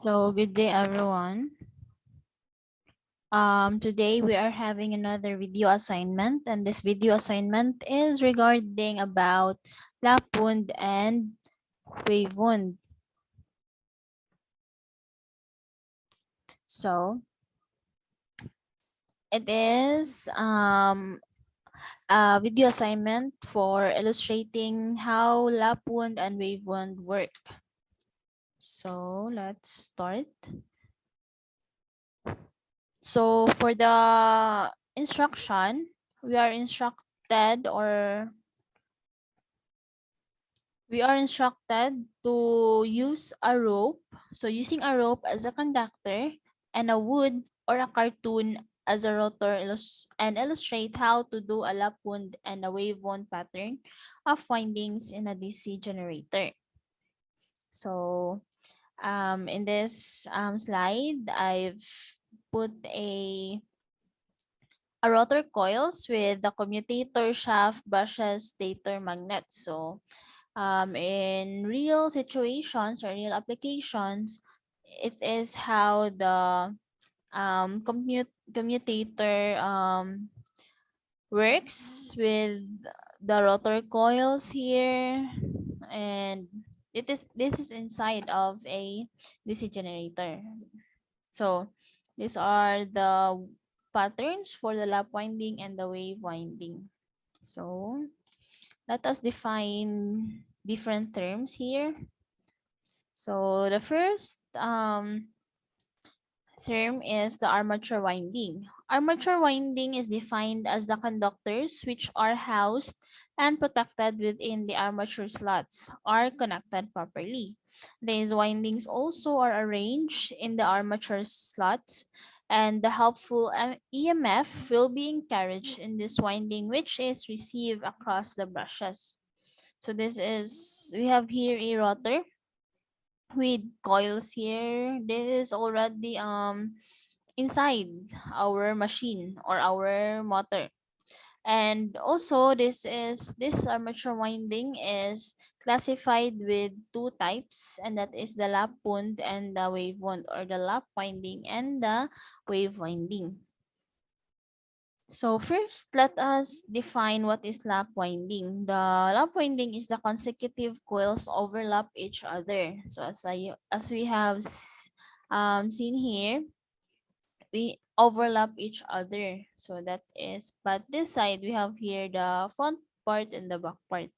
So good day everyone. Today we are having another video assignment, and this video assignment is regarding about lapwand and wavewand. So it is a video assignment for illustrating how lapwand and wavewand work. So let's start. So for the instruction, we are instructed or we are instructed to use a rope. So using a rope as a conductor and a wood or a cartoon as a rotor and illustrate how to do a lap wound and a wave wound pattern of windings in a DC generator. So in this slide, I've put a rotor coils with the commutator shaft brushes stator magnets. So in real situations or real applications, it is how the commutator works with the rotor coils here, and this is inside of a DC generator. So these are the patterns for the lap winding and the wave winding. So let us define different terms here. So the first term is the armature winding. Armature winding is defined as the conductors which are housed and protected within the armature slots are connected properly. These windings also are arranged in the armature slots, and the helpful EMF will be encouraged in this winding, which is received across the brushes. So we have here a rotor with coils here. This is already inside our machine or our motor. And also this armature winding is classified with two types, and that is the lap wound and the wave wound, or the lap winding and the wave winding. So first, let us define what is lap winding. The lap winding is the consecutive coils overlap each other. So as we have seen here, we overlap each other. So that is, but this side we have here the front part and the back part.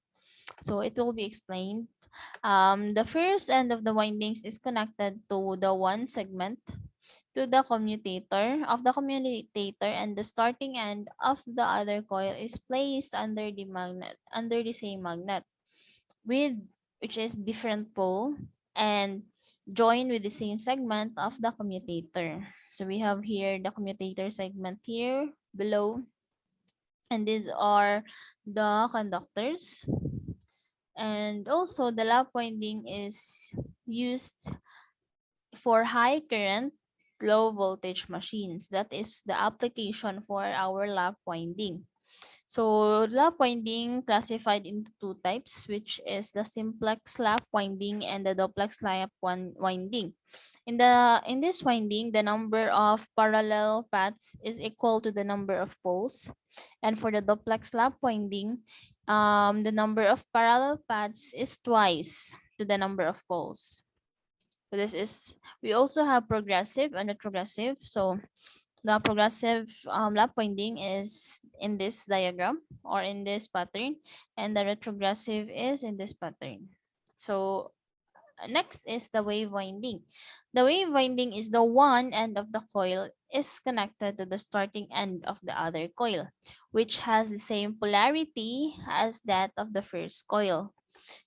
So it will be explained. The first end of the windings is connected to the one segment to the commutator, and the starting end of the other coil is placed under the same magnet with which is different pole and joined with the same segment of the commutator. So we have here the commutator segment here below, and these are the conductors. And also the lap winding is used for high current, low voltage machines. That is the application for our lap winding. So lap winding classified into two types, which is the simplex lap winding and the duplex lap winding. In this winding, the number of parallel paths is equal to the number of poles, and for the duplex lap winding, the number of parallel paths is twice to the number of poles. So we also have progressive and retrogressive. So the progressive lap winding is in this diagram or in this pattern, and the retrogressive is in this pattern. So next is the wave winding. The wave winding is the one end of the coil is connected to the starting end of the other coil, which has the same polarity as that of the first coil.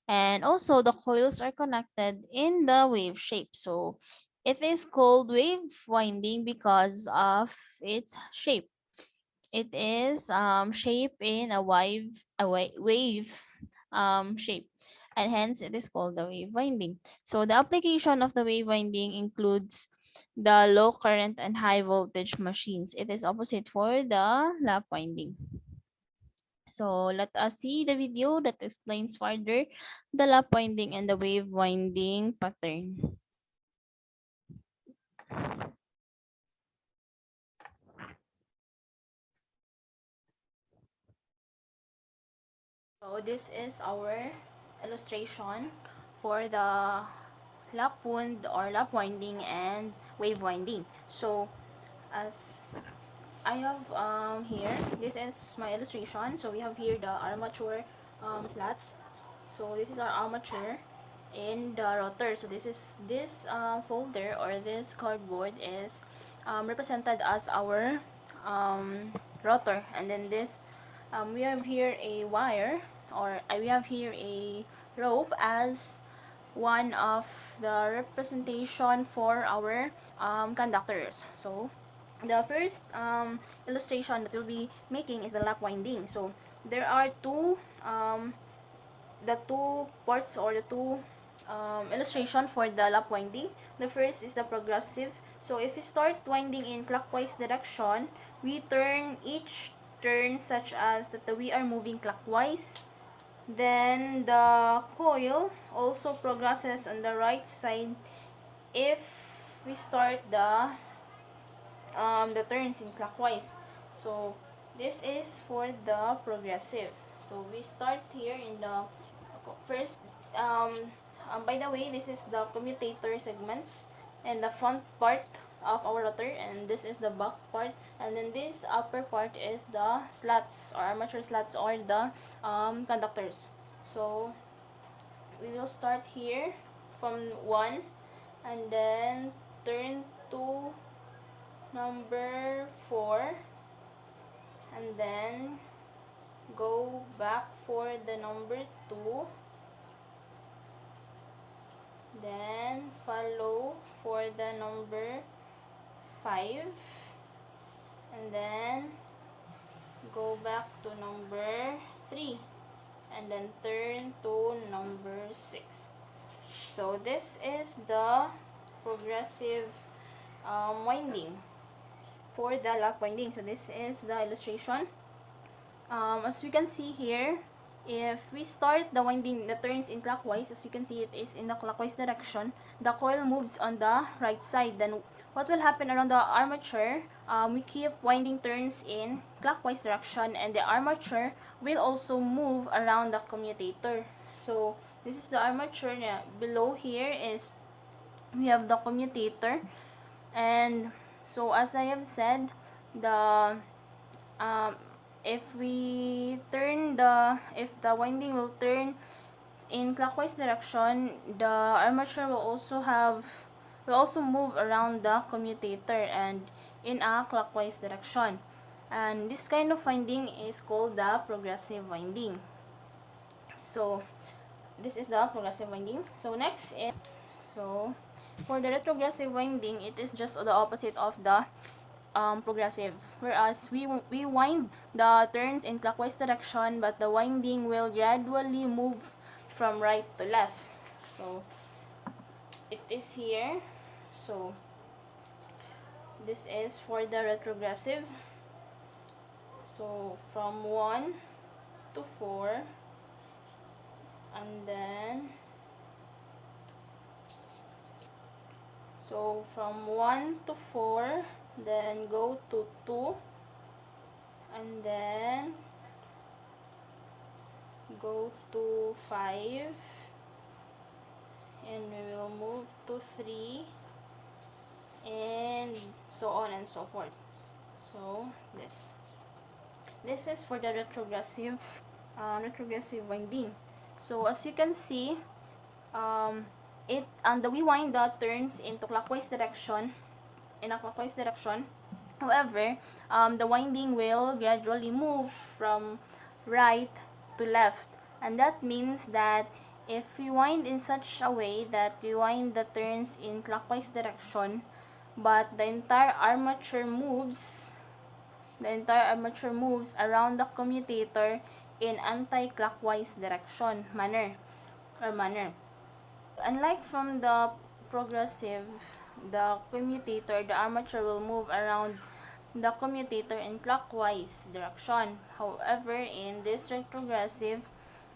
And also the coils are connected in the wave shape. So it is called wave winding because of its shape. It is shaped in a wave shape, and hence it is called the wave winding. So the application of the wave winding includes the low current and high voltage machines. It is opposite for the lap winding. So let us see the video that explains further the lap winding and the wave winding pattern. So this is our illustration for the lap wound or lap winding and wave winding. So as I have here, this is my illustration. So we have here the armature slats. So this is our armature in the rotor. So this folder or this cardboard is represented as our rotor, and then this we have here a wire, or we have here a rope as one of the representation for our conductors. So the first illustration that we'll be making is the lap winding. So there are two parts, or the two illustration for the lap winding. The first is the progressive. So if we start winding in clockwise direction, we turn each turn such as that we are moving clockwise. Then the coil also progresses on the right side if we start the turns in clockwise. So this is for the progressive. So we start here in the first by the way, this is the commutator segments and the front part of our rotor, and this is the back part, and then this upper part is the slats or armature slats, or the conductors. So we will start here from 1 and then turn to number 4 and then go back for the number 2, then follow for the number 5, and then go back to number 3, and then turn to number 6. So this is the progressive winding for the lap winding. So this is the illustration. As we can see here, if we start the winding, the turns in clockwise, as you can see, it is in the clockwise direction. The coil moves on the right side. Then what will happen around the armature? We keep winding turns in clockwise direction, and the armature will also move around the commutator. So this is the armature. Below here is we have the commutator, and so as I have said, the if the winding will turn in clockwise direction, the armature will also move around the commutator and in a clockwise direction. And this kind of winding is called the progressive winding. So this is the progressive winding. So next is, so for the retrogressive winding, it is just the opposite of the progressive, whereas we wind the turns in clockwise direction, but the winding will gradually move from right to left. So it is here. So this is for the retrogressive. So from 1 to 4, and then so from 1 to 4, then go to 2, and then go to 5, and we will move to 3, and so on and so forth. So this is for the retrogressive winding. So as you can see, we wind the turns into clockwise direction, in a clockwise direction. However, the winding will gradually move from right to left, and that means that if we wind in such a way that we wind the turns in clockwise direction, but the entire armature moves around the commutator in anti-clockwise direction manner. Unlike from the progressive, the armature will move around the commutator in clockwise direction. However, in this retrogressive,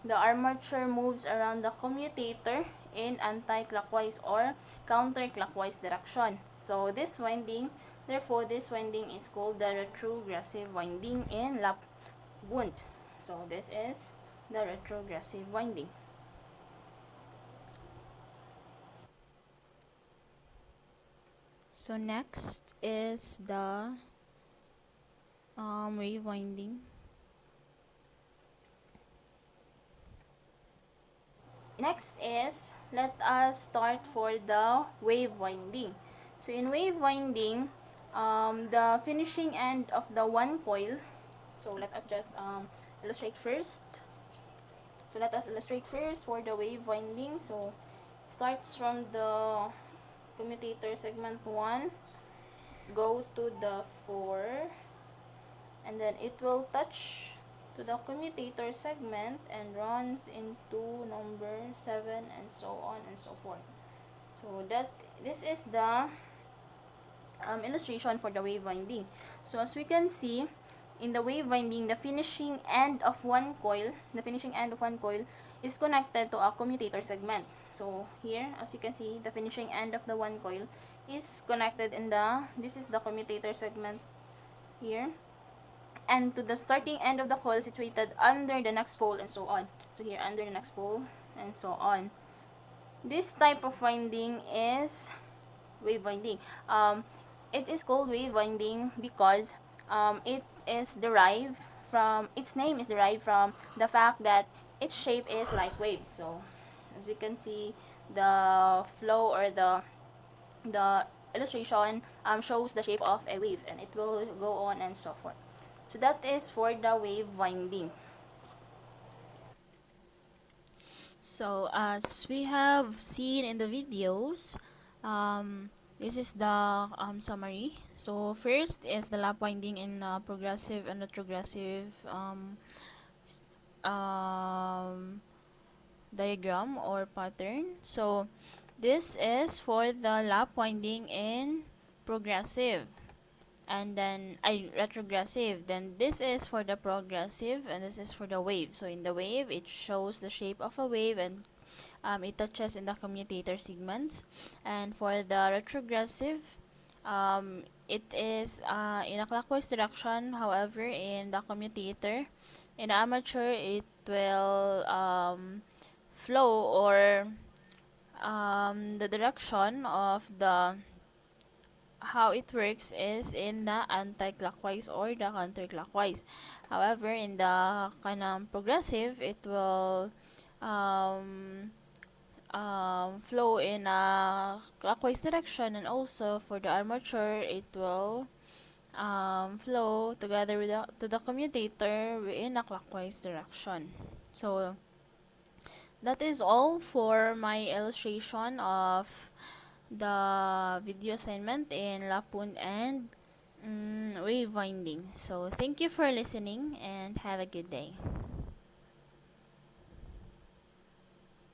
the armature moves around the commutator in anti-clockwise or counterclockwise direction. So this winding, therefore this winding is called the retrogressive winding in lap wound. So this is the retrogressive winding. So next is the wave winding. Next is, let us start for the wave winding. So in wave winding, the finishing end of the one coil, so let us just illustrate first. So let us illustrate first for the wave winding. So starts from the commutator segment 1, go to the 4, and then it will touch to the commutator segment and runs into number 7 and so on and so forth. So this is the illustration for the wave winding. So as we can see, in the wave winding, the finishing end of one coil, is connected to a commutator segment. So here, as you can see, the finishing end of the one coil is connected in this is the commutator segment here, and to the starting end of the coil situated under the next pole and so on. So here, under the next pole and so on. This type of winding is wave winding. It is called wave winding because its name is derived from the fact that its shape is like waves. So as you can see, the flow or the illustration shows the shape of a wave, and it will go on and so forth. So that is for the wave winding. So as we have seen in the videos, this is the summary. So first is the lap winding in progressive and retrogressive diagram or pattern. So this is for the lap winding in progressive, and then retrogressive. Then this is for the progressive, and this is for the wave. So in the wave, it shows the shape of a wave, and it touches in the commutator segments. And for the retrogressive, it is in a clockwise direction. However, in the commutator, in the armature, it will flow, or the direction of the how it works is in the anti-clockwise or the counterclockwise. However, in the kind of progressive, it will um, flow in a clockwise direction, and also for the armature, it will flow together with to the commutator in a clockwise direction. So that is all for my illustration of the video assignment in Lapun and wave winding. So thank you for listening and have a good day.